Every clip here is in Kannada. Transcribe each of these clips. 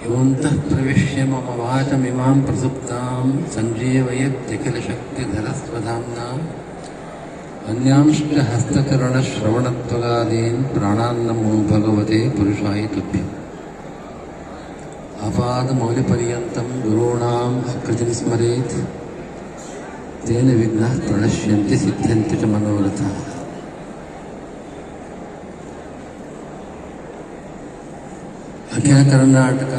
ಯೋऽन्तಃ ಪ್ರವಿಶ್ಯ ಮಮ ವಾಚಮಿಮಾಂ ಪ್ರಸುಪ್ತಾಂ ಸಂಜೀವಯತ್ಯಖಿಲಶಕ್ತಿಧರಸ್ವಧಾಮ್ನಾ ಅನ್ಯಾಂಶ್ಚ ಹಸ್ತಚರಣಶ್ರವಣತ್ವಗಾದೀನ್ ಪ್ರಾಣಾನ್ನಮೋ ಭಗವತೆ ಪುರುಷಾಯ ತುಭ್ಯಂ. ಅಪಾದಮೌಲಿಪರ್ಯಂತಂ ಗುರುಣಾಂ ಕೃತಿಂ ಸ್ಮರೇತ್ ತೇನ ವಿಘ್ನಾಃ ಪ್ರಣಶ್ಯಂತಿ ಸಿದ್ಧ್ಯಂತಿ ಚ ಮನೋರಥಾಃ. ಅಖಿಲ ಕರ್ನಾಟಕ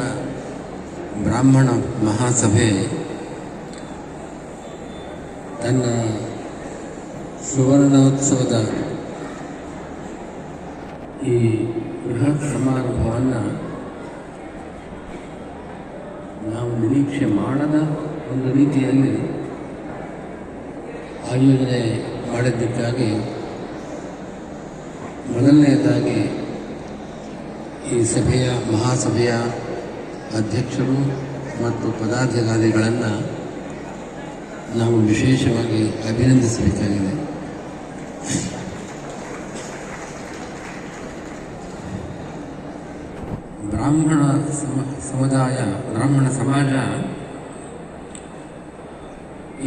ಬ್ರಾಹ್ಮಣ ಮಹಾಸಭೆ ತನ್ನ ಸುವರ್ಣೋತ್ಸವದ ಈ ಬೃಹತ್ ಸಮಾರಂಭವನ್ನು ನಾವು ನಿರೀಕ್ಷೆ ಮಾಡದ ಒಂದು ರೀತಿಯಲ್ಲಿ ಆಯೋಜನೆ ಮಾಡಿದ್ದಕ್ಕಾಗಿ ಮೊದಲನೆಯದಾಗಿ ಈ ಸಭೆಯ ಮಹಾಸಭೆಯ ಅಧ್ಯಕ್ಷರು ಮತ್ತು ಪದಾಧಿಕಾರಿಗಳನ್ನು ನಾವು ವಿಶೇಷವಾಗಿ ಅಭಿನಂದಿಸಬೇಕಾಗಿದೆ. ಬ್ರಾಹ್ಮಣ ಸಮುದಾಯ, ಬ್ರಾಹ್ಮಣ ಸಮಾಜ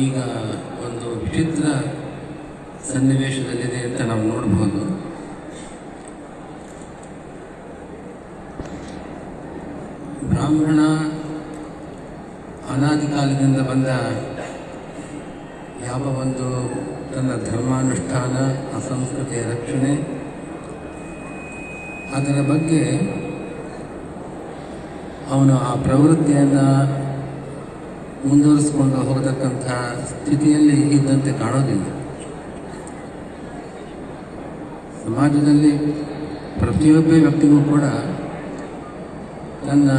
ಈಗ ಒಂದು ವಿಚಿತ್ರ ಸನ್ನಿವೇಶದಲ್ಲಿದೆ ಅಂತ ನಾವು ನೋಡಬಹುದು. ಬ್ರಾಹ್ಮಣ ಅನಾದಿ ಕಾಲದಿಂದ ಬಂದ ಯಾವ ಒಂದು ತನ್ನ ಧರ್ಮಾನುಷ್ಠಾನ, ಅಸಂಸ್ಕೃತಿಯ ರಕ್ಷಣೆ, ಅದರ ಬಗ್ಗೆ ಅವನು ಆ ಪ್ರವೃತ್ತಿಯನ್ನು ಮುಂದುವರಿಸಿಕೊಂಡು ಹೋಗತಕ್ಕಂಥ ಸ್ಥಿತಿಯಲ್ಲಿ ಇದ್ದಂತೆ ಕಾಣೋದಿಲ್ಲ. ಸಮಾಜದಲ್ಲಿ ಪ್ರತಿಯೊಬ್ಬ ವ್ಯಕ್ತಿಗೂ ಕೂಡ ತನ್ನ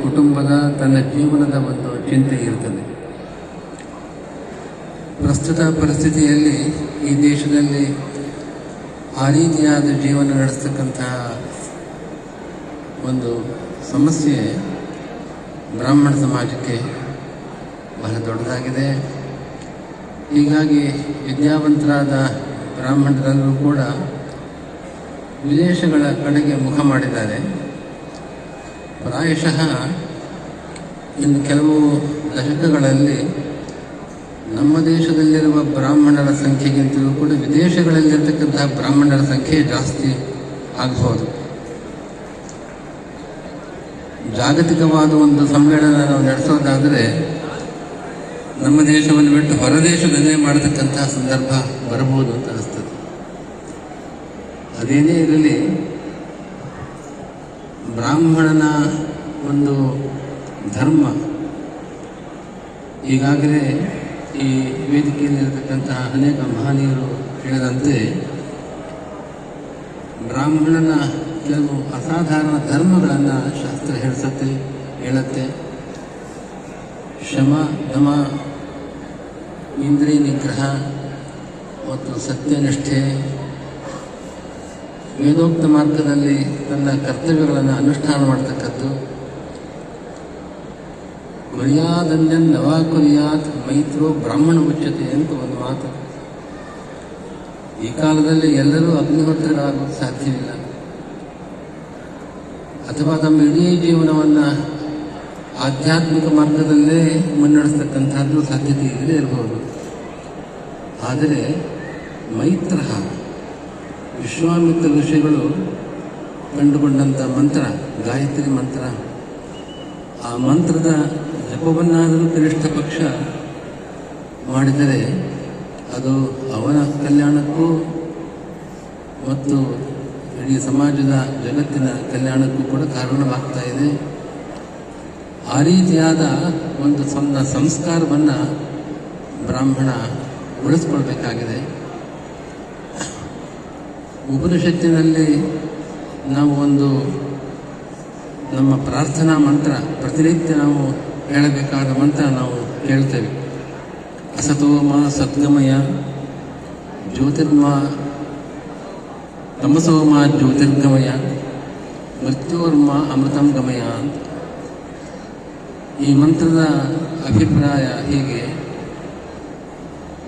ಕುಟುಂಬದ, ತನ್ನ ಜೀವನದ ಒಂದು ಚಿಂತೆ ಇರ್ತದೆ. ಪ್ರಸ್ತುತ ಪರಿಸ್ಥಿತಿಯಲ್ಲಿ ಈ ದೇಶದಲ್ಲಿ ಆ ರೀತಿಯಾದ ಜೀವನ ನಡೆಸ್ತಕ್ಕಂಥ ಒಂದು ಸಮಸ್ಯೆ ಬ್ರಾಹ್ಮಣ ಸಮಾಜಕ್ಕೆ ಬಹಳ ದೊಡ್ಡದಾಗಿದೆ. ಹೀಗಾಗಿ ವಿದ್ಯಾವಂತರಾದ ಬ್ರಾಹ್ಮಣರೆಲ್ಲರೂ ಕೂಡ ವಿದೇಶಗಳ ಕಡೆಗೆ ಮುಖ ಮಾಡಿದ್ದಾರೆ. ಪ್ರಾಯಶಃ ಇನ್ನು ಕೆಲವು ದಶಕಗಳಲ್ಲಿ ನಮ್ಮ ದೇಶದಲ್ಲಿರುವ ಬ್ರಾಹ್ಮಣರ ಸಂಖ್ಯೆಗಿಂತಲೂ ಕೂಡ ವಿದೇಶಗಳಲ್ಲಿರ್ತಕ್ಕಂತಹ ಬ್ರಾಹ್ಮಣರ ಸಂಖ್ಯೆ ಜಾಸ್ತಿ ಆಗಬಹುದು. ಜಾಗತಿಕವಾದ ಒಂದು ಸಮ್ಮೇಳನ ನಾವು ನಡೆಸೋದಾದರೆ ನಮ್ಮ ದೇಶವನ್ನು ಬಿಟ್ಟು ಹೊರದೇಶದಲ್ಲೇ ಮಾಡತಕ್ಕಂತಹ ಸಂದರ್ಭ ಬರಬಹುದು ಅಂತ ಅನಿಸ್ತದೆ. ಅದೇನೇ ಇರಲಿ, ಬ್ರಾಹ್ಮಣನ ಒಂದು ಧರ್ಮ ಈಗಾಗಲೇ ಈ ವೇದಿಕೆಯಲ್ಲಿರತಕ್ಕಂತಹ ಅನೇಕ ಮಹನೀಯರು ಹೇಳಿದಂತೆ ಬ್ರಾಹ್ಮಣನ ಕೆಲವು ಅಸಾಧಾರಣ ಧರ್ಮಗಳನ್ನು ಶಾಸ್ತ್ರ ಹೇಳುತ್ತೆ. ಶಮ, ದಮ, ಇಂದ್ರಿಯ ನಿಗ್ರಹ ಮತ್ತು ಸತ್ಯನಿಷ್ಠೆ, ವೇದೋಕ್ತ ಮಾರ್ಗದಲ್ಲಿ ತನ್ನ ಕರ್ತವ್ಯಗಳನ್ನು ಅನುಷ್ಠಾನ ಮಾಡತಕ್ಕದ್ದು, ಕುರ್ಯಾದನ್ಯನ್ ನವಾ ಕುರ್ಯಾತ್ ಮೈತ್ರೋ ಬ್ರಾಹ್ಮಣ ಉಚ್ಯತೆ ಅಂತ ಒಂದು ಮಾತು. ಈ ಕಾಲದಲ್ಲಿ ಎಲ್ಲರೂ ಅಗ್ನಿಹೋತ್ರರಾಗೋದು ಸಾಧ್ಯವಿಲ್ಲ, ಅಥವಾ ತಮ್ಮ ಇಡೀ ಜೀವನವನ್ನು ಆಧ್ಯಾತ್ಮಿಕ ಮಾರ್ಗದಲ್ಲೇ ಮುನ್ನಡೆಸ್ತಕ್ಕಂಥದ್ದು ಸಾಧ್ಯತೆ ಇಲ್ಲದೇ ಇರಬಹುದು. ಆದರೆ ಮೈತ್ರ, ವಿಶ್ವಾಮಿತ್ರ ಋಷಿಗಳು ಕಂಡುಕೊಂಡಂಥ ಮಂತ್ರ, ಗಾಯತ್ರಿ ಮಂತ್ರ, ಆ ಮಂತ್ರದ ಜಪವನ್ನಾದರೂ ಕನಿಷ್ಠ ಪಕ್ಷ ಮಾಡಿದರೆ ಅದು ಅವನ ಕಲ್ಯಾಣಕ್ಕೂ ಮತ್ತು ಇಡೀ ಸಮಾಜದ, ಜಗತ್ತಿನ ಕಲ್ಯಾಣಕ್ಕೂ ಕೂಡ ಕಾರಣವಾಗ್ತಾ ಇದೆ. ಆ ರೀತಿಯಾದ ಒಂದು ಸಣ್ಣ ಸಂಸ್ಕಾರವನ್ನು ಬ್ರಾಹ್ಮಣ ಉಳಿಸ್ಕೊಳ್ಬೇಕಾಗಿದೆ. ಉಪನಿಷತ್ತಿನಲ್ಲಿ ನಾವು ಒಂದು ನಮ್ಮ ಪ್ರಾರ್ಥನಾ ಮಂತ್ರ, ಪ್ರತಿನಿತ್ಯ ನಾವು ಹೇಳಬೇಕಾದ ಮಂತ್ರ ನಾವು ಹೇಳ್ತೇವೆ. ಅಸತೋಮ ಸದ್ಗಮಯ ಜ್ಯೋತಿರ್ಮ ತಮಸೋಮ ಜ್ಯೋತಿರ್ಗಮಯ ಮೃತ್ಯೋರ್ಮ ಅಮೃತಂ ಗಮಯ ಅಂತ. ಈ ಮಂತ್ರದ ಅಭಿಪ್ರಾಯ ಹೀಗೆ: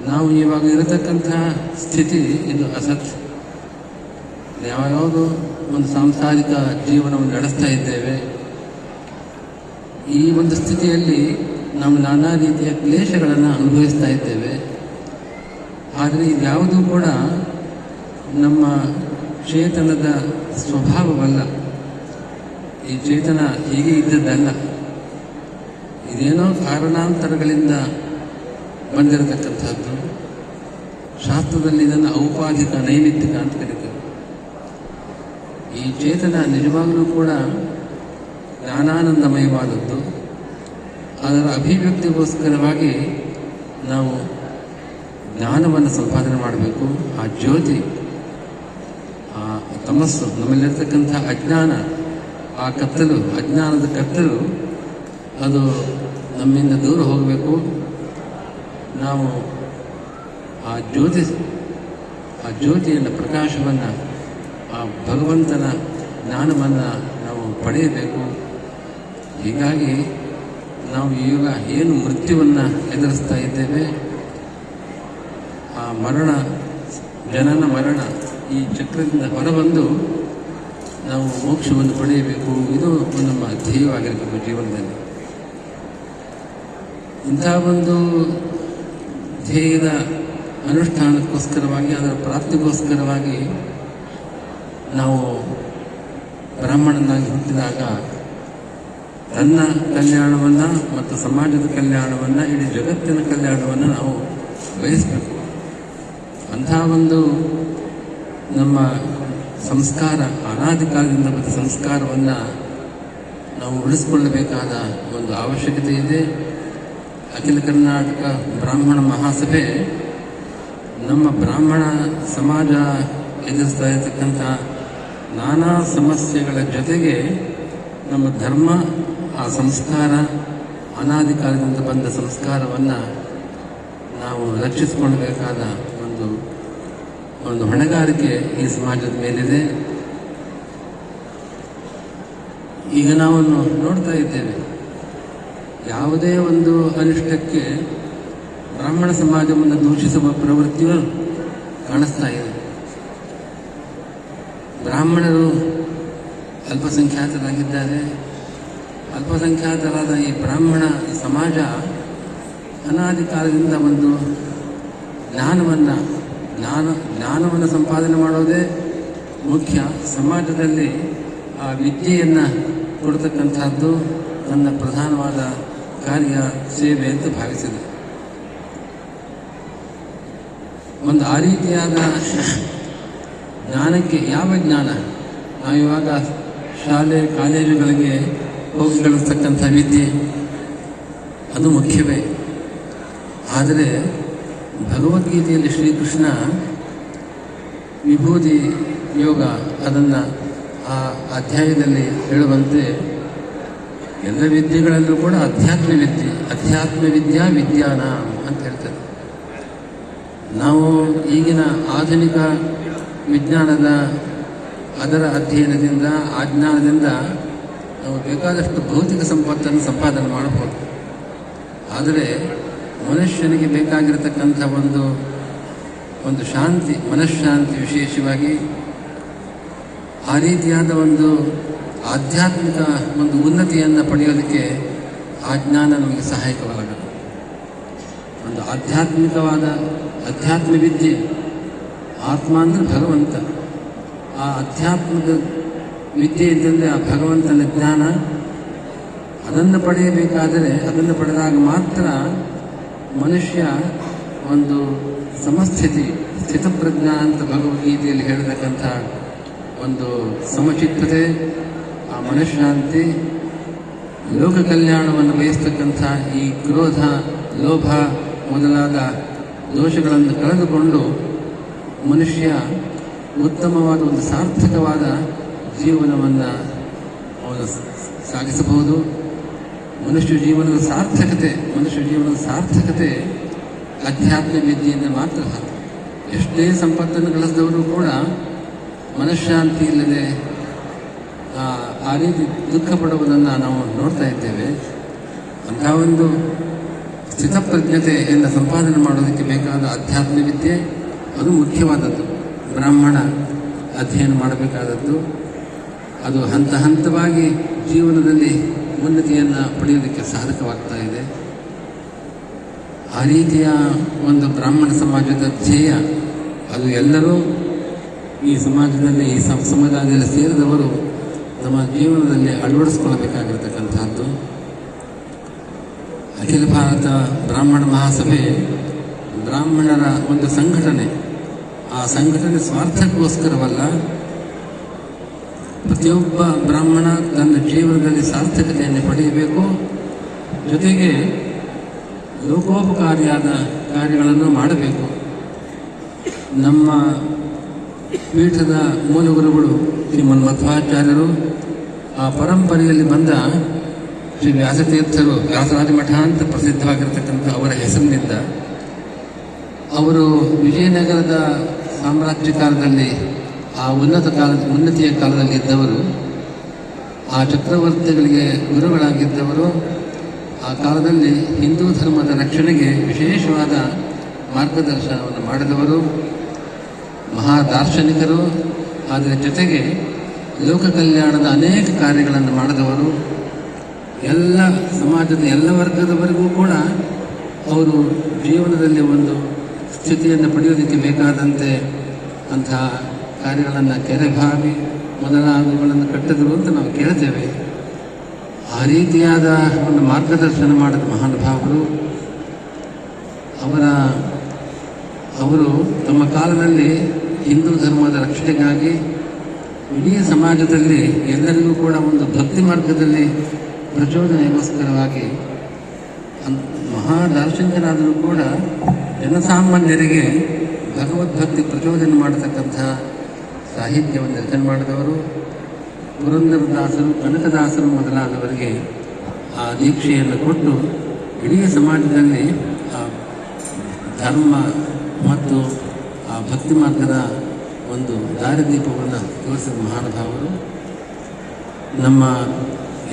ನಾವು ಇವಾಗ ಇರತಕ್ಕಂಥ ಸ್ಥಿತಿ ಇದು ಅಸತ್. ಯಾವ್ಯಾವುದೋ ಒಂದು ಸಾಂಸಾರಿಕ ಜೀವನವನ್ನು ನಡೆಸ್ತಾ ಇದ್ದೇವೆ. ಈ ಒಂದು ಸ್ಥಿತಿಯಲ್ಲಿ ನಾವು ನಾನಾ ರೀತಿಯ ಕ್ಲೇಶಗಳನ್ನು ಅನುಭವಿಸ್ತಾ ಇದ್ದೇವೆ. ಆದರೆ ಇದ್ಯಾವುದೂ ಕೂಡ ನಮ್ಮ ಚೇತನದ ಸ್ವಭಾವವಲ್ಲ. ಈ ಚೇತನ ಹೀಗೆ ಇದ್ದದ್ದಲ್ಲ. ಇದೇನೋ ಕಾರಣಾಂತರಗಳಿಂದ ಬಂದಿರತಕ್ಕಂಥದ್ದು. ಶಾಸ್ತ್ರದಲ್ಲಿ ಇದನ್ನು ಔಪಾಧಿಕ ನೈಮಿತ್ತಿಕ ಅಂತ ಕರೀತಾರೆ. ಈ ಚೇತನ ನಿಜವಾಗಲೂ ಕೂಡ ಜ್ಞಾನಾನಂದಮಯವಾದದ್ದು. ಅದರ ಅಭಿವ್ಯಕ್ತಿಗೋಸ್ಕರವಾಗಿ ನಾವು ಜ್ಞಾನವನ್ನು ಸಂಪಾದನೆ ಮಾಡಬೇಕು. ಆ ಜ್ಯೋತಿ, ಆ ತಮಸ್ಸು, ನಮ್ಮಲ್ಲಿರ್ತಕ್ಕಂಥ ಅಜ್ಞಾನ, ಆ ಕತ್ತಲು, ಅಜ್ಞಾನದ ಕತ್ತಲು, ಅದು ನಮ್ಮಿಂದ ದೂರ ಹೋಗಬೇಕು. ನಾವು ಆ ಜ್ಯೋತಿಯನ್ನು, ಪ್ರಕಾಶವನ್ನು, ಆ ಭಗವಂತನ ಜ್ಞಾನವನ್ನು ನಾವು ಪಡೆಯಬೇಕು. ಹೀಗಾಗಿ ನಾವು ಈಗ ಏನು ಮೃತ್ಯುವನ್ನು ಎದುರಿಸ್ತಾ ಇದ್ದೇವೆ, ಆ ಮರಣ, ಜನನ ಮರಣ, ಈ ಚಕ್ರದಿಂದ ಹೊರಬಂದು ನಾವು ಮೋಕ್ಷವನ್ನು ಪಡೆಯಬೇಕು. ಇದು ನಮ್ಮ ಧ್ಯೇಯವಾಗಿರಬೇಕು ಜೀವನದಲ್ಲಿ. ಇಂಥ ಒಂದು ಧ್ಯೇಯದ ಅನುಷ್ಠಾನಕ್ಕೋಸ್ಕರವಾಗಿ, ಅದರ ಪ್ರಾಪ್ತಿಗೋಸ್ಕರವಾಗಿ ನಾವು ಬ್ರಾಹ್ಮಣನಾಗಿ ಹುಟ್ಟಿದಾಗ ತನ್ನ ಕಲ್ಯಾಣವನ್ನು ಮತ್ತು ಸಮಾಜದ ಕಲ್ಯಾಣವನ್ನು, ಇಡೀ ಜಗತ್ತಿನ ಕಲ್ಯಾಣವನ್ನು ನಾವು ಬಯಸಬೇಕು. ಅಂಥ ಒಂದು ನಮ್ಮ ಸಂಸ್ಕಾರ, ಅನಾದಿ ಕಾಲದಿಂದ ಬಂದ ಸಂಸ್ಕಾರವನ್ನು ನಾವು ಉಳಿಸಿಕೊಳ್ಳಬೇಕಾದ ಒಂದು ಅವಶ್ಯಕತೆ ಇದೆ. ಅಖಿಲ ಕರ್ನಾಟಕ ಬ್ರಾಹ್ಮಣ ಮಹಾಸಭೆ ನಮ್ಮ ಬ್ರಾಹ್ಮಣ ಸಮಾಜ ಎದುರಿಸ್ತಾ ಇರತಕ್ಕಂಥ ನಾನಾ ಸಮಸ್ಯೆಗಳ ಜೊತೆಗೆ ನಮ್ಮ ಧರ್ಮ, ಆ ಸಂಸ್ಕಾರ, ಅನಾದಿ ಕಾಲದಿಂದ ಬಂದ ಸಂಸ್ಕಾರವನ್ನು ನಾವು ರಕ್ಷಿಸಿಕೊಳ್ಳಬೇಕಾದ ಒಂದು ಹೊಣೆಗಾರಿಕೆ ಈ ಸಮಾಜದ ಮೇಲಿದೆ. ಈಗ ನಾವು ನೋಡ್ತಾ ಇದ್ದೇವೆ, ಯಾವುದೇ ಒಂದು ಅನಿಷ್ಟಕ್ಕೆ ಬ್ರಾಹ್ಮಣ ಸಮಾಜವನ್ನು ದೂಷಿಸುವ ಪ್ರವೃತ್ತಿಯು ಕಾಣಿಸ್ತಾ ಇದೆ. ಬ್ರಾಹ್ಮಣರು ಅಲ್ಪಸಂಖ್ಯಾತರಾಗಿದ್ದಾರೆ. ಅಲ್ಪಸಂಖ್ಯಾತರಾದ ಈ ಬ್ರಾಹ್ಮಣ ಸಮಾಜ ಅನಾದಿ ಕಾಲದಿಂದ ಒಂದು ಜ್ಞಾನವನ್ನು ಸಂಪಾದನೆ ಮಾಡೋದೇ ಮುಖ್ಯ. ಸಮಾಜದಲ್ಲಿ ಆ ವಿದ್ಯೆಯನ್ನು ಕೊಡ್ತಕ್ಕಂಥದ್ದು ನನ್ನ ಪ್ರಧಾನವಾದ ಕಾರ್ಯ, ಸೇವೆ ಅಂತ ಭಾವಿಸಿದೆ. ಒಂದು ಆ ರೀತಿಯಾದ ಜ್ಞಾನಕ್ಕೆ, ಯಾವ ಜ್ಞಾನ ನಾವು ಇವಾಗ ಶಾಲೆ ಕಾಲೇಜುಗಳಿಗೆ ಹೋಗಿ ಕಲಿಸ್ತಕ್ಕಂಥ ವಿದ್ಯೆ, ಅದು ಮುಖ್ಯವೇ. ಆದರೆ ಭಗವದ್ಗೀತೆಯಲ್ಲಿ ಶ್ರೀಕೃಷ್ಣ ವಿಭೂತಿ ಯೋಗ ಅದನ್ನು ಆ ಅಧ್ಯಾಯದಲ್ಲಿ ಹೇಳುವಂತೆ ಎಲ್ಲ ವಿದ್ಯೆಗಳಲ್ಲೂ ಕೂಡ ಅಧ್ಯಾತ್ಮ ವಿದ್ಯಾ ವಿಜ್ಞಾನ ಅಂತ ಹೇಳ್ತಾರೆ. ನಾವು ಈಗಿನ ಆಧುನಿಕ ವಿಜ್ಞಾನದ ಅದರ ಅಧ್ಯಯನದಿಂದ, ಆ ಜ್ಞಾನದಿಂದ ನಾವು ಬೇಕಾದಷ್ಟು ಭೌತಿಕ ಸಂಪತ್ತನ್ನು ಸಂಪಾದನೆ ಮಾಡಬಹುದು. ಆದರೆ ಮನುಷ್ಯನಿಗೆ ಬೇಕಾಗಿರತಕ್ಕಂಥ ಒಂದು ಶಾಂತಿ, ಮನಃಶಾಂತಿ, ವಿಶೇಷವಾಗಿ ಆ ರೀತಿಯಾದ ಒಂದು ಆಧ್ಯಾತ್ಮಿಕ ಒಂದು ಉನ್ನತಿಯನ್ನು ಪಡೆಯೋದಕ್ಕೆ ಆ ಜ್ಞಾನ ನಮಗೆ ಸಹಾಯಕವಾಗಲ್ಲ. ಒಂದು ಅಧ್ಯಾತ್ಮ ವಿದ್ಯೆ, ಆತ್ಮ ಅಂದರೆ ಭಗವಂತ. ಆ ಅಧ್ಯಾತ್ಮದ ವಿದ್ಯೆ ಇದ್ದಲ್ಲಿ ಆ ಭಗವಂತನ ಜ್ಞಾನ, ಅದನ್ನು ಪಡೆಯಬೇಕಾದರೆ, ಅದನ್ನು ಪಡೆದಾಗ ಮಾತ್ರ ಮನುಷ್ಯ ಒಂದು ಸ್ಥಿತಪ್ರಜ್ಞ ಅಂತ ಭಗವದ್ಗೀತೆಯಲ್ಲಿ ಹೇಳಿರ್ತಕ್ಕಂಥ ಒಂದು ಸಮಚಿತ್ತತೆ, ಆ ಮನಃಶಾಂತಿ, ಲೋಕ ಕಲ್ಯಾಣವನ್ನು ಬಯಸ್ತಕ್ಕಂಥ ಈ ಕ್ರೋಧ, ಲೋಭ ಮೊದಲಾದ ದೋಷಗಳನ್ನು ಕಳೆದುಕೊಂಡು ಮನುಷ್ಯ ಉತ್ತಮವಾದ ಒಂದು ಸಾರ್ಥಕವಾದ ಜೀವನವನ್ನು ಅವನು ಸಾಗಿಸಬಹುದು. ಮನುಷ್ಯ ಜೀವನದ ಸಾರ್ಥಕತೆ ಅಧ್ಯಾತ್ಮ ವಿದ್ಯೆಯಿಂದ ಮಾತ್ರ. ಎಷ್ಟೇ ಸಂಪತ್ತನ್ನು ಗಳಿಸಿದವರು ಕೂಡ ಮನಃಶಾಂತಿ ಇಲ್ಲದೆ ಆ ರೀತಿ ದುಃಖ ಪಡುವುದನ್ನು ನಾವು ನೋಡ್ತಾ ಇದ್ದೇವೆ. ಅಂಥ ಒಂದು ಸ್ಥಿತಪ್ರಜ್ಞತೆಯನ್ನು ಸಂಪಾದನೆ ಮಾಡೋದಕ್ಕೆ ಬೇಕಾದ ಅಧ್ಯಾತ್ಮ ವಿದ್ಯೆ ಅದು ಮುಖ್ಯವಾದದ್ದು. ಬ್ರಾಹ್ಮಣ ಅಧ್ಯಯನ ಮಾಡಬೇಕಾದದ್ದು ಅದು ಹಂತವಾಗಿ ಜೀವನದಲ್ಲಿ ಉನ್ನತಿಯನ್ನು ಪಡೆಯೋದಕ್ಕೆ ಸಾಧಕವಾಗ್ತಾ ಇದೆ. ಆ ರೀತಿಯ ಒಂದು ಬ್ರಾಹ್ಮಣ ಸಮಾಜದ ಧ್ಯೇಯ ಅದು ಎಲ್ಲರೂ ಈ ಸಮಾಜದಲ್ಲಿ ಈ ಸಮುದಾಯದಲ್ಲಿ ಸೇರಿದವರು ನಮ್ಮ ಜೀವನದಲ್ಲಿ ಅಳವಡಿಸ್ಕೊಳ್ಬೇಕಾಗಿರ್ತಕ್ಕಂಥದ್ದು. ಅಖಿಲ ಭಾರತ ಬ್ರಾಹ್ಮಣ ಮಹಾಸಭೆ ಬ್ರಾಹ್ಮಣರ ಒಂದು ಸಂಘಟನೆ. ಆ ಸಂಘಟನೆ ಸ್ವಾರ್ಥಕ್ಕೋಸ್ಕರವಲ್ಲ, ಪ್ರತಿಯೊಬ್ಬ ಬ್ರಾಹ್ಮಣ ತನ್ನ ಜೀವನದಲ್ಲಿ ಸಾರ್ಥಕತೆಯನ್ನು ಪಡೆಯಬೇಕು, ಜೊತೆಗೆ ಲೋಕೋಪಕಾರಿಯಾದ ಕಾರ್ಯಗಳನ್ನು ಮಾಡಬೇಕು. ನಮ್ಮ ಪೀಠದ ಮೂಲಗುರುಗಳು ಶ್ರೀಮನ್ ಮಧ್ವಾಚಾರ್ಯರು, ಆ ಪರಂಪರೆಯಲ್ಲಿ ಬಂದ ಶ್ರೀ ವ್ಯಾಸತೀರ್ಥರು, ವ್ಯಾಸರಾಜ ಮಠ ಅಂತ ಪ್ರಸಿದ್ಧವಾಗಿರತಕ್ಕಂಥ ಅವರ ಹೆಸರಿನಿಂದ ಅವರು ವಿಜಯನಗರದ ಸಾಮ್ರಾಜ್ಯ ಕಾಲದಲ್ಲಿ ಆ ಉನ್ನತಿಯ ಕಾಲದಲ್ಲಿ ಇದ್ದವರು, ಆ ಚಕ್ರವರ್ತಿಗಳಿಗೆ ಗುರುಗಳಾಗಿದ್ದವರು. ಆ ಕಾಲದಲ್ಲಿ ಹಿಂದೂ ಧರ್ಮದ ರಕ್ಷಣೆಗೆ ವಿಶೇಷವಾದ ಮಾರ್ಗದರ್ಶನವನ್ನು ಮಾಡಿದವರು, ಮಹಾದಾರ್ಶನಿಕರು. ಅದರ ಜೊತೆಗೆ ಲೋಕ ಕಲ್ಯಾಣದ ಅನೇಕ ಕಾರ್ಯಗಳನ್ನು ಮಾಡಿದವರು. ಎಲ್ಲ ಸಮಾಜದ ಎಲ್ಲ ವರ್ಗದವರೆಗೂ ಕೂಡ ಅವರು ಜೀವನದಲ್ಲಿ ಒಂದು ಸ್ಥಿತಿಯನ್ನು ಪಡೆಯೋದಕ್ಕೆ ಬೇಕಾದಂತೆ ಅಂತಹ ಕಾರ್ಯಗಳನ್ನು ಕೆರೆಭಾವಿ ಮೊದಲಾದವುಗಳನ್ನು ಕಟ್ಟಿದರು ಅಂತ ನಾವು ಕೇಳ್ತೇವೆ. ಆ ರೀತಿಯಾದ ಒಂದು ಮಾರ್ಗದರ್ಶನ ಮಾಡಿದ ಮಹಾನುಭಾವರು. ಅವರು ತಮ್ಮ ಕಾಲದಲ್ಲಿ ಹಿಂದೂ ಧರ್ಮದ ರಕ್ಷಣೆಗಾಗಿ ಇಡೀ ಸಮಾಜದಲ್ಲಿ ಎಲ್ಲರಿಗೂ ಕೂಡ ಒಂದು ಭಕ್ತಿ ಮಾರ್ಗದಲ್ಲಿ ಪ್ರಚೋದನೆಗೋಸ್ಕರವಾಗಿ ಮಹಾದಾರ್ಶನಿಕರಾದರೂ ಕೂಡ ಜನಸಾಮಾನ್ಯರಿಗೆ ಭಗವದ್ಭಕ್ತಿ ಪ್ರಚೋದನೆ ಮಾಡತಕ್ಕಂಥ ಸಾಹಿತ್ಯವನ್ನು ರಚನೆ ಮಾಡಿದವರು. ಪುರಂದರದಾಸರು, ಕನಕದಾಸರು ಮೊದಲಾದವರಿಗೆ ಆ ದೀಕ್ಷೆಯನ್ನು ಕೊಟ್ಟು ಇಡೀ ಸಮಾಜದಲ್ಲಿ ಆ ಧರ್ಮ ಮತ್ತು ಆ ಭಕ್ತಿ ಮಾರ್ಗದ ಒಂದು ದಾರಿದೀಪವನ್ನು ತೋರಿಸಿದ ಮಹಾನುಭಾವರು. ನಮ್ಮ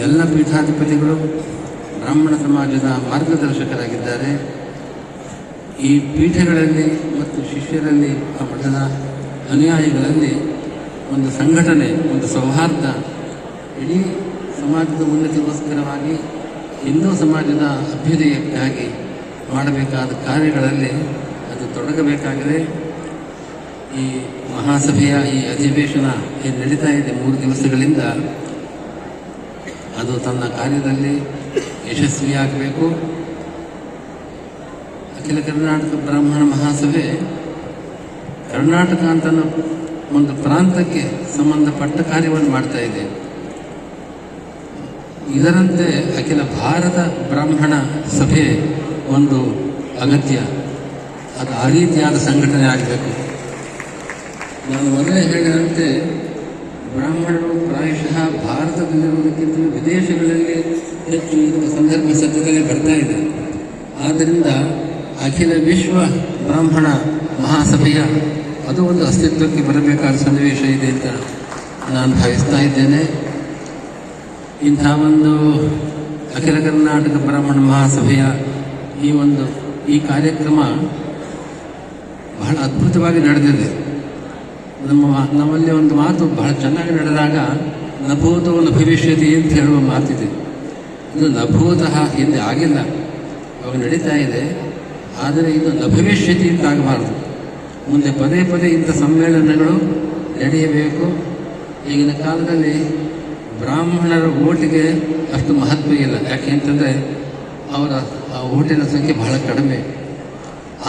ಎಲ್ಲ ಪೀಠಾಧಿಪತಿಗಳು ಬ್ರಾಹ್ಮಣ ಸಮಾಜದ ಮಾರ್ಗದರ್ಶಕರಾಗಿದ್ದಾರೆ. ಈ ಪೀಠಗಳಲ್ಲಿ ಮತ್ತು ಶಿಷ್ಯರಲ್ಲಿ, ಆ ಮಠದ ಅನುಯಾಯಿಗಳಲ್ಲಿ ಒಂದು ಸಂಘಟನೆ, ಒಂದು ಸೌಹಾರ್ದ, ಇಡೀ ಸಮಾಜದ ಉನ್ನತಿಗೋಸ್ಕರವಾಗಿ ಹಿಂದೂ ಸಮಾಜದ ಅಭ್ಯುದಯಕ್ಕಾಗಿ ಮಾಡಬೇಕಾದ ಕಾರ್ಯಗಳಲ್ಲಿ ಅದು ತೊಡಗಬೇಕಾಗಿದೆ. ಈ ಮಹಾಸಭೆಯ ಈ ಅಧಿವೇಶನ ಏನು ನಡೀತಾ ಇದೆ 3 ದಿವಸಗಳಿಂದ, ಅದು ತನ್ನ ಕಾರ್ಯದಲ್ಲಿ ಯಶಸ್ವಿಯಾಗಬೇಕು. ಅಖಿಲ ಕರ್ನಾಟಕ ಬ್ರಾಹ್ಮಣ ಮಹಾಸಭೆ ಕರ್ನಾಟಕ ಅಂತ ಒಂದು ಪ್ರಾಂತಕ್ಕೆ ಸಂಬಂಧಪಟ್ಟ ಕಾರ್ಯವನ್ನು ಮಾಡ್ತಾ ಇದೆ. ಇದರಂತೆ ಅಖಿಲ ಭಾರತ ಬ್ರಾಹ್ಮಣ ಸಭೆ ಒಂದು ಅಗತ್ಯ. ಅದು ಆ ರೀತಿಯಾದ ಸಂಘಟನೆ ಆಗಬೇಕು. ನಾನು ಮೊದಲೇ ಹೇಳಿದಂತೆ ಬ್ರಾಹ್ಮಣರು ಪ್ರಾಯಶಃ ಭಾರತದಲ್ಲಿರುವುದಕ್ಕಿಂತ ವಿದೇಶಗಳಲ್ಲಿ ಹೆಚ್ಚು ಇರುವ ಸಂದರ್ಭ ಸದ್ಯದಲ್ಲಿ ಬರ್ತಾ ಇದೆ. ಆದ್ದರಿಂದ ಅಖಿಲ ವಿಶ್ವ ಬ್ರಾಹ್ಮಣ ಮಹಾಸಭೆಯ ಅದು ಒಂದು ಅಸ್ತಿತ್ವಕ್ಕೆ ಬರಬೇಕಾದ ಸನ್ನಿವೇಶ ಇದೆ ಅಂತ ನಾನು ಭಾವಿಸ್ತಾ ಇದ್ದೇನೆ. ಇಂಥ ಒಂದು ಅಖಿಲ ಕರ್ನಾಟಕ ಬ್ರಾಹ್ಮಣ ಮಹಾಸಭೆಯ ಈ ಕಾರ್ಯಕ್ರಮ ಬಹಳ ಅದ್ಭುತವಾಗಿ ನಡೆದಿದೆ. ನಮ್ಮಲ್ಲಿ ಒಂದು ಮಾತು ಬಹಳ ಚೆನ್ನಾಗಿ ನಡೆದಾಗ ನಭೂತೋ ನ ಭವಿಷ್ಯತಿ ಅಂತ ಹೇಳುವ ಮಾತಿದೆ. ಇದು ನಭೂತಃ ಹಿಂದೆ ಆಗಿಲ್ಲ, ಅವಾಗ ನಡೀತಾ ಇದೆ. ಆದರೆ ಇದು ನ ಭವಿಷ್ಯತಿ ಅಂತ ಆಗಬಾರ್ದು. ಮುಂದೆ ಪದೇ ಪದೇ ಇಂಥ ಸಮ್ಮೇಳನಗಳು ನಡೆಯಬೇಕು. ಈಗಿನ ಕಾಲದಲ್ಲಿ ಬ್ರಾಹ್ಮಣರ ಓಟಿಗೆ ಅಷ್ಟು ಮಹತ್ವ ಇಲ್ಲ. ಯಾಕೆ ಅಂತಂದರೆ ಅವರ ಆ ಓಟಿನ ಸಂಖ್ಯೆ ಬಹಳ ಕಡಿಮೆ.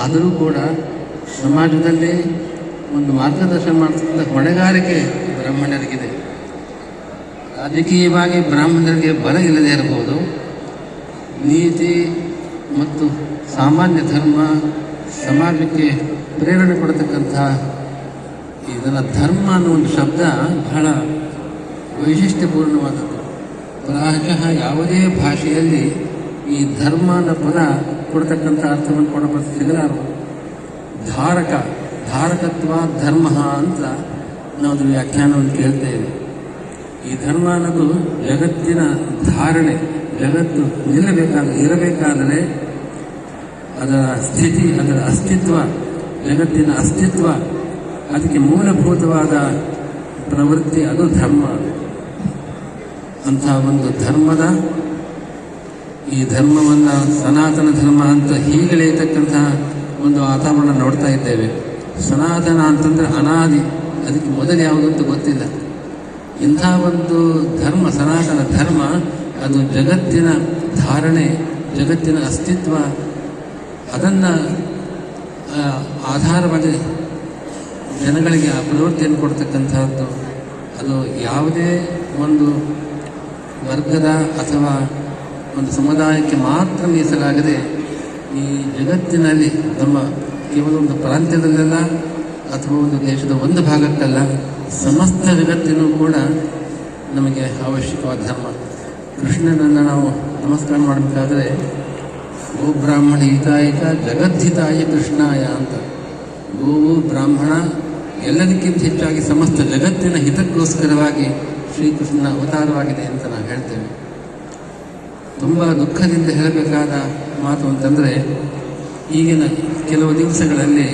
ಆದರೂ ಕೂಡ ಸಮಾಜದಲ್ಲಿ ಒಂದು ಮಾರ್ಗದರ್ಶನ ಮಾಡ್ತಕ್ಕಂಥ ಹೊಣೆಗಾರಿಕೆ ಬ್ರಾಹ್ಮಣರಿಗಿದೆ. ರಾಜಕೀಯವಾಗಿ ಬ್ರಾಹ್ಮಣರಿಗೆ ಬಲ ಇಲ್ಲದೆ ಇರಬಹುದು. ನೀತಿ ಮತ್ತು ಸಾಮಾನ್ಯ ಧರ್ಮ ಸಮಾಜಕ್ಕೆ ಪ್ರೇರಣೆ ಕೊಡತಕ್ಕಂಥ ಇದರ ಧರ್ಮ ಅನ್ನೋ ಒಂದು ಶಬ್ದ ಬಹಳ ವೈಶಿಷ್ಟ್ಯಪೂರ್ಣವಾದದ್ದು. ಪ್ರಾಯಶಃ ಯಾವುದೇ ಭಾಷೆಯಲ್ಲಿ ಈ ಧರ್ಮ ಅನ್ನೋ ಪದ ಕೊಡ್ತಕ್ಕಂಥ ಅರ್ಥವನ್ನು ಕೊಡೋ ಸಿಗಲಾರು. ಧಾರಕತ್ವ ಧರ್ಮ ಅಂತ ನಾವು ಅದರ ವ್ಯಾಖ್ಯಾನವನ್ನು ಕೇಳ್ತೇವೆ. ಈ ಧರ್ಮ ಅನ್ನೋದು ಜಗತ್ತಿನ ಧಾರಣೆ. ಜಗತ್ತು ಇರಬೇಕಾದರೆ ಅದರ ಸ್ಥಿತಿ, ಅದರ ಅಸ್ತಿತ್ವ, ಜಗತ್ತಿನ ಅಸ್ತಿತ್ವ, ಅದಕ್ಕೆ ಮೂಲಭೂತವಾದ ಪ್ರವೃತ್ತಿ ಅದು ಧರ್ಮ. ಅಂಥ ಒಂದು ಧರ್ಮದ ಈ ಧರ್ಮವನ್ನು ಸನಾತನ ಧರ್ಮ ಅಂತ ಹೀಗೆಳೆಯತಕ್ಕಂಥ ಒಂದು ವಾತಾವರಣ ನೋಡ್ತಾ ಇದ್ದೇವೆ. ಸನಾತನ ಅಂತಂದರೆ ಅನಾದಿ, ಅದಕ್ಕೆ ಮೊದಲು ಯಾವುದಂತ ಗೊತ್ತಿಲ್ಲ. ಇಂಥ ಒಂದು ಧರ್ಮ, ಸನಾತನ ಧರ್ಮ, ಅದು ಜಗತ್ತಿನ ಧಾರಣೆ, ಜಗತ್ತಿನ ಅಸ್ತಿತ್ವ, ಅದನ್ನು ಆಧಾರವಾಗಿ ಜನಗಳಿಗೆ ಆ ಪ್ರವೃತ್ತಿಯನ್ನು ಕೊಡ್ತಕ್ಕಂಥದ್ದು. ಅದು ಯಾವುದೇ ಒಂದು ವರ್ಗದ ಅಥವಾ ಒಂದು ಸಮುದಾಯಕ್ಕೆ ಮಾತ್ರ ಮೀಸಲಾಗದೆ ಈ ಜಗತ್ತಿನಲ್ಲಿ ನಮ್ಮ ಕೇವಲ ಒಂದು ಪ್ರಾಂತ್ಯದಲ್ಲೆಲ್ಲ ಅಥವಾ ಒಂದು ದೇಶದ ಒಂದು ಭಾಗಕ್ಕಲ್ಲ, ಸಮಸ್ತ ಜಗತ್ತಿನೂ ಕೂಡ ನಮಗೆ ಅವಶ್ಯಕವಾದ ಧರ್ಮ. ಕೃಷ್ಣನನ್ನು ನಾವು ನಮಸ್ಕಾರ ಮಾಡಬೇಕಾದ್ರೆ ಗೋ ಬ್ರಾಹ್ಮಣ ಹಿತಾಯಿಕ ಜಗದ್ಧಿತಾಯ ಕೃಷ್ಣಾಯ ಅಂತ. ಗೋವು ಬ್ರಾಹ್ಮಣ ಎಲ್ಲದಕ್ಕಿಂತ ಹೆಚ್ಚಾಗಿ ಸಮಸ್ತ ಜಗತ್ತಿನ ಹಿತಕ್ಕೋಸ್ಕರವಾಗಿ ಶ್ರೀಕೃಷ್ಣನ ಅವತಾರವಾಗಿದೆ ಅಂತ ನಾವು ಹೇಳ್ತೇವೆ. ತುಂಬ ದುಃಖದಿಂದ ಹೇಳಬೇಕಾದ ಮಾತು ಅಂತಂದರೆ, ಈಗಿನ ಕೆಲವು ದಿವಸಗಳಲ್ಲಿ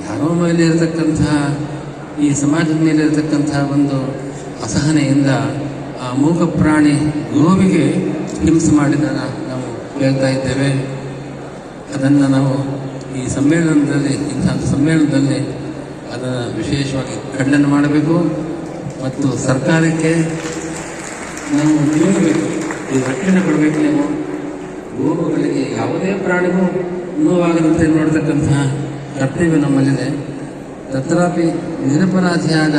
ಯಾರೋ ಮೇಲೆ ಇರತಕ್ಕಂತಹ ಈ ಸಮಾಜದ ಮೇಲೆ ಇರತಕ್ಕಂತಹ ಒಂದು ಅಸಹನೆಯಿಂದ ಆ ಮೂಕ ಪ್ರಾಣಿ ಗೋವಿಗೆ ಹಿಂಸೆ ಮಾಡಿದ ನಾವು ಹೇಳ್ತಾ ಇದ್ದೇವೆ. ಅದನ್ನು ನಾವು ಈ ಸಮ್ಮೇಳನದಲ್ಲಿ, ಇಂಥ ಸಮ್ಮೇಳನದಲ್ಲಿ ಅದನ್ನು ವಿಶೇಷವಾಗಿ ಖಂಡನೆ ಮಾಡಬೇಕು ಮತ್ತು ಸರ್ಕಾರಕ್ಕೆ ನಾವು ನೀಡಬೇಕು, ಈ ರಕ್ಷಣೆ ಕೊಡಬೇಕು. ನೀವು ಗೋವುಗಳಿಗೆ ಯಾವುದೇ ಪ್ರಾಣಿಗೂ ನೋವಾಗದಂತೆ ನೋಡ್ತಕ್ಕಂತಹ ಕರ್ತವ್ಯ ನಮ್ಮಲ್ಲಿದೆ. ತತ್ರಾಪಿ ನಿರಪರಾಧಿಯಾದ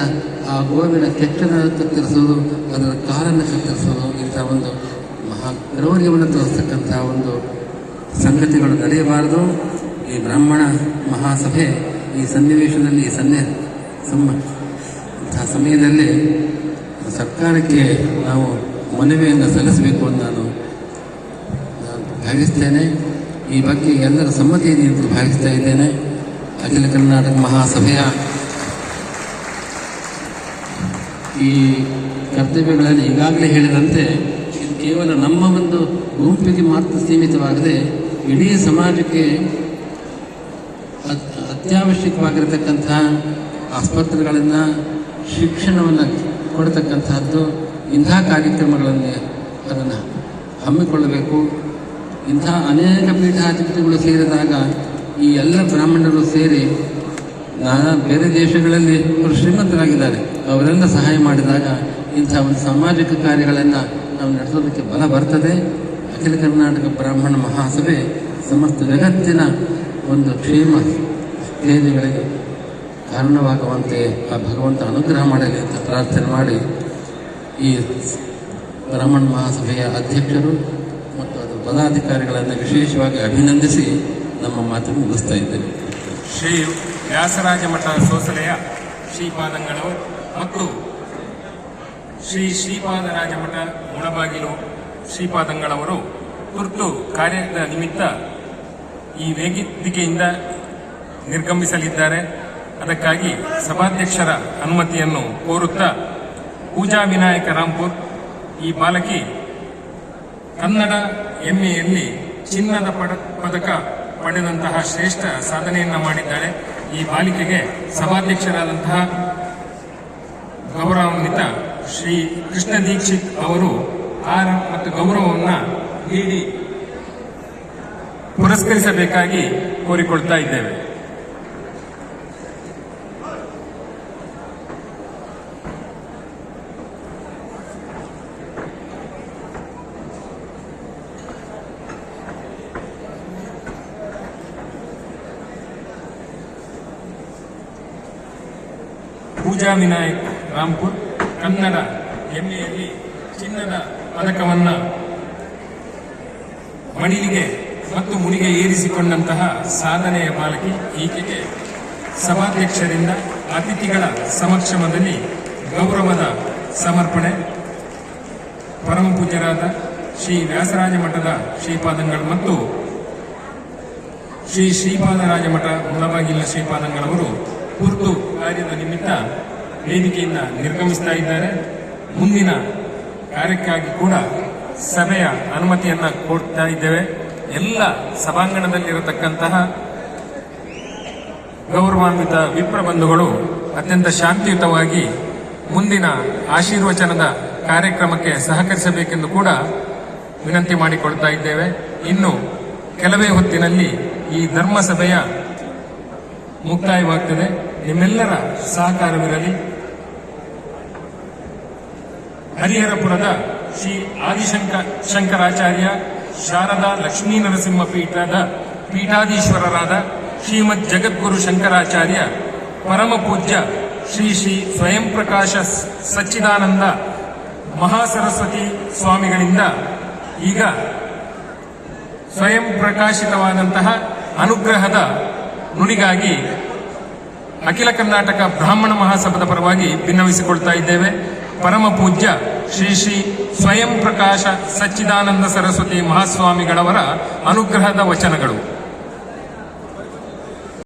ಆ ಗೋವಿನ ಕೆಚ್ಚನ ಕತ್ತರಿಸೋದು, ಅದರ ಕಾಲನ್ನು ಕತ್ತರಿಸೋದು, ಇಂಥ ಒಂದು ಕ್ರೌರ್ಯವನ್ನು ತೋರಿಸ್ತಕ್ಕಂಥ ಒಂದು ಸಂಗತಿಗಳು ನಡೆಯಬಾರದು. ಈ ಬ್ರಾಹ್ಮಣ ಮಹಾಸಭೆ ಈ ಸನ್ನಿವೇಶದಲ್ಲಿ ಇಂತಹ ಸಮಯದಲ್ಲಿ ಸರ್ಕಾರಕ್ಕೆ ನಾವು ಮನವಿಯನ್ನು ಸಲ್ಲಿಸಬೇಕು ಅಂತ ನಾನು ಭಾವಿಸ್ತೇನೆ. ಈ ಬಗ್ಗೆ ಎಲ್ಲರ ಸಮ್ಮತಿ ಇದೆ ಅಂತ ಭಾವಿಸ್ತಾ ಇದ್ದೇನೆ. ಅಖಿಲ ಕರ್ನಾಟಕ ಮಹಾಸಭೆಯ ಈ ಕರ್ತವ್ಯಗಳಲ್ಲಿ ಈಗಾಗಲೇ ಹೇಳಿದಂತೆ ಇದು ಕೇವಲ ನಮ್ಮ ಒಂದು ಗುಂಪಿಗೆ ಮಾತ್ರ ಸೀಮಿತವಾಗದೆ ಇಡೀ ಸಮಾಜಕ್ಕೆ ಅತ್ಯವಶ್ಯಕವಾಗಿರತಕ್ಕಂಥ ಆಸ್ಪತ್ರೆಗಳನ್ನು, ಶಿಕ್ಷಣವನ್ನು ಕೊಡತಕ್ಕಂಥದ್ದು, ಇಂಥ ಕಾರ್ಯಕ್ರಮಗಳನ್ನು ಅದನ್ನು ಹಮ್ಮಿಕೊಳ್ಳಬೇಕು. ಇಂಥ ಅನೇಕ ಪೀಠಾಧಿಪತಿಗಳು ಸೇರಿದಾಗ ಈ ಎಲ್ಲ ಬ್ರಾಹ್ಮಣರು ಸೇರಿ ಬೇರೆ ದೇಶಗಳಲ್ಲಿ ಅವರು ಶ್ರೀಮಂತರಾಗಿದ್ದಾರೆ, ಅವರೆಲ್ಲ ಸಹಾಯ ಮಾಡಿದಾಗ ಇಂಥ ಒಂದು ಸಾಮಾಜಿಕ ಕಾರ್ಯಗಳನ್ನು ನಾವು ನಡೆಸೋದಕ್ಕೆ ಬಲ ಬರ್ತದೆ. ಅಖಿಲ ಕರ್ನಾಟಕ ಬ್ರಾಹ್ಮಣ ಮಹಾಸಭೆ ಸಮಸ್ತ ಜಗತ್ತಿನ ಒಂದು ಕ್ಷೇಮ ಸ್ಥೈರ್ಯಗಳಿಗೆ ಕಾರಣವಾಗುವಂತೆ ಆ ಭಗವಂತ ಅನುಗ್ರಹ ಮಾಡಲಿ ಅಂತ ಪ್ರಾರ್ಥನೆ ಮಾಡಿ ಈ ಬ್ರಾಹ್ಮಣ ಮಹಾಸಭೆಯ ಅಧ್ಯಕ್ಷರು ಮತ್ತು ಅದರ ಪದಾಧಿಕಾರಿಗಳನ್ನು ವಿಶೇಷವಾಗಿ ಅಭಿನಂದಿಸಿ ನಮ್ಮ ಮಾತನ್ನು ಮುಗಿಸ್ತಾ ಇದ್ದೇನೆ. ಶ್ರೀ ವ್ಯಾಸರಾಜ ಮಠ ಸೋಸಲೆಯ ಶ್ರೀಪಾದಂಗಳವರು ಮತ್ತು ಶ್ರೀ ಶ್ರೀಪಾದರಾಜ ಮಠ ಮುಳಬಾಗಿಲು ಶ್ರೀಪಾದಂಗಳವರು ತುರ್ತು ಕಾರ್ಯದ ನಿಮಿತ್ತ ಈ ವೇದಿಕೆಯಿಂದ ನಿರ್ಗಮಿಸಲಿದ್ದಾರೆ. ಅದಕ್ಕಾಗಿ ಸಭಾಧ್ಯಕ್ಷರ ಅನುಮತಿಯನ್ನು ಕೋರುತ್ತಾ ಪೂಜಾ ವಿನಾಯಕ ರಾಂಪುರ್ ಈ ಬಾಲಕಿ ಕನ್ನಡ ಎಂಎಯಲ್ಲಿ ಚಿನ್ನದ ಪದಕ ಪಡೆದಂತಹ ಶ್ರೇಷ್ಠ ಸಾಧನೆಯನ್ನ ಮಾಡಿದ್ದಾಳೆ. ಈ ಬಾಲಿಕೆಗೆ ಸಭಾಧ್ಯಕ್ಷರಾದಂತಹ ಗೌರವಾನ್ವಿತ ಶ್ರೀ ಕೃಷ್ಣ ದೀಕ್ಷಿತ್ ಅವರು ಹಾರ ಮತ್ತು ಗೌರವವನ್ನು ನೀಡಿ ಪುರಸ್ಕರಿಸಬೇಕಾಗಿ ಕೋರಿಕೊಳ್ತಾ ಇದ್ದೇವೆ. ಪೂಜಾ ವಿನಾಯಕ್ ರಾಂಪುರ್ ಕನ್ನಡ ಎಂಎಯಲ್ಲಿ ಚಿನ್ನದ ಪದಕವನ್ನು ಮಡಿಲಿಗೆ ಮತ್ತು ಮುಡಿಗೆ ಏರಿಸಿಕೊಂಡಂತಹ ಸಾಧನೆಯ ಬಾಲಕಿ. ಈಕೆಗೆ ಸಭಾಧ್ಯಕ್ಷರಿಂದ ಅತಿಥಿಗಳ ಸಮಕ್ಷಮದಲ್ಲಿ ಗೌರವದ ಸಮರ್ಪಣೆ. ಪರಮ ಪೂಜ್ಯರಾದ ಶ್ರೀ ವ್ಯಾಸರಾಜ ಮಠದ ಶ್ರೀಪಾದಂಗಳು ಮತ್ತು ಶ್ರೀ ಶ್ರೀಪಾದರಾಜ ಮಠ ಮುಳಬಾಗಿಲಿನ ಶ್ರೀಪಾದಂಗಳವರು ತುರ್ತು ಕಾರ್ಯದ ನಿಮಿತ್ತ ವೇದಿಕೆಯಿಂದ ನಿರ್ಗಮಿಸ್ತಾ ಇದ್ದಾರೆ. ಮುಂದಿನ ಕಾರ್ಯಕ್ಕಾಗಿ ಕೂಡ ಸಭೆಯ ಅನುಮತಿಯನ್ನ ಕೊಡ್ತಾ ಇದ್ದೇವೆ. ಎಲ್ಲ ಸಭಾಂಗಣದಲ್ಲಿರತಕ್ಕಂತಹ ಗೌರವಾನ್ವಿತ ವಿಪ್ರ ಬಂಧುಗಳು ಅತ್ಯಂತ ಶಾಂತಿಯುತವಾಗಿ ಮುಂದಿನ ಆಶೀರ್ವಚನದ ಕಾರ್ಯಕ್ರಮಕ್ಕೆ ಸಹಕರಿಸಬೇಕೆಂದು ಕೂಡ ವಿನಂತಿ ಮಾಡಿಕೊಳ್ತಾ ಇದ್ದೇವೆ. ಇನ್ನು ಕೆಲವೇ ಹೊತ್ತಿನಲ್ಲಿ ಈ ಧರ್ಮಸಭೆಯ ಮುಕ್ತಾಯವಾಗ್ತದೆ. ನಿಮ್ಮೆಲ್ಲರ ಸಹಕಾರವಿರಲಿ. ಹರಿಹರಪುರದ ಶ್ರೀ ಆದಿಶಂಕರಾಚಾರ್ಯ ಶಾರದಾ ಲಕ್ಷ್ಮೀ ನರಸಿಂಹ ಪೀಠದ ಪೀಠಾಧೀಶ್ವರರಾದ ಶ್ರೀಮದ್ ಜಗದ್ಗುರು ಶಂಕರಾಚಾರ್ಯ ಪರಮ ಪೂಜ್ಯ ಶ್ರೀ ಶ್ರೀ ಸ್ವಯಂ ಪ್ರಕಾಶ ಸಚ್ಚಿದಾನಂದ ಮಹಾಸರಸ್ವತಿ ಸ್ವಾಮಿಗಳಿಂದ ಈಗ ಸ್ವಯಂ ಪ್ರಕಾಶಿತವಾದಂತಹ ಅನುಗ್ರಹದ ನುಡಿಗಾಗಿ ಅಖಿಲ ಕರ್ನಾಟಕ ಬ್ರಾಹ್ಮಣ ಮಹಾಸಭಾದ ಪರವಾಗಿ ಭಿನ್ನವಿಸಿಕೊಳ್ತಾ ಇದ್ದೇವೆ. ಪರಮ ಪೂಜ್ಯ ಶ್ರೀ ಶ್ರೀ ಸ್ವಯಂ ಪ್ರಕಾಶ ಸಚ್ಚಿದಾನಂದ ಸರಸ್ವತಿ ಮಹಾಸ್ವಾಮಿಗಳವರ ಅನುಗ್ರಹದ ವಚನಗಳು.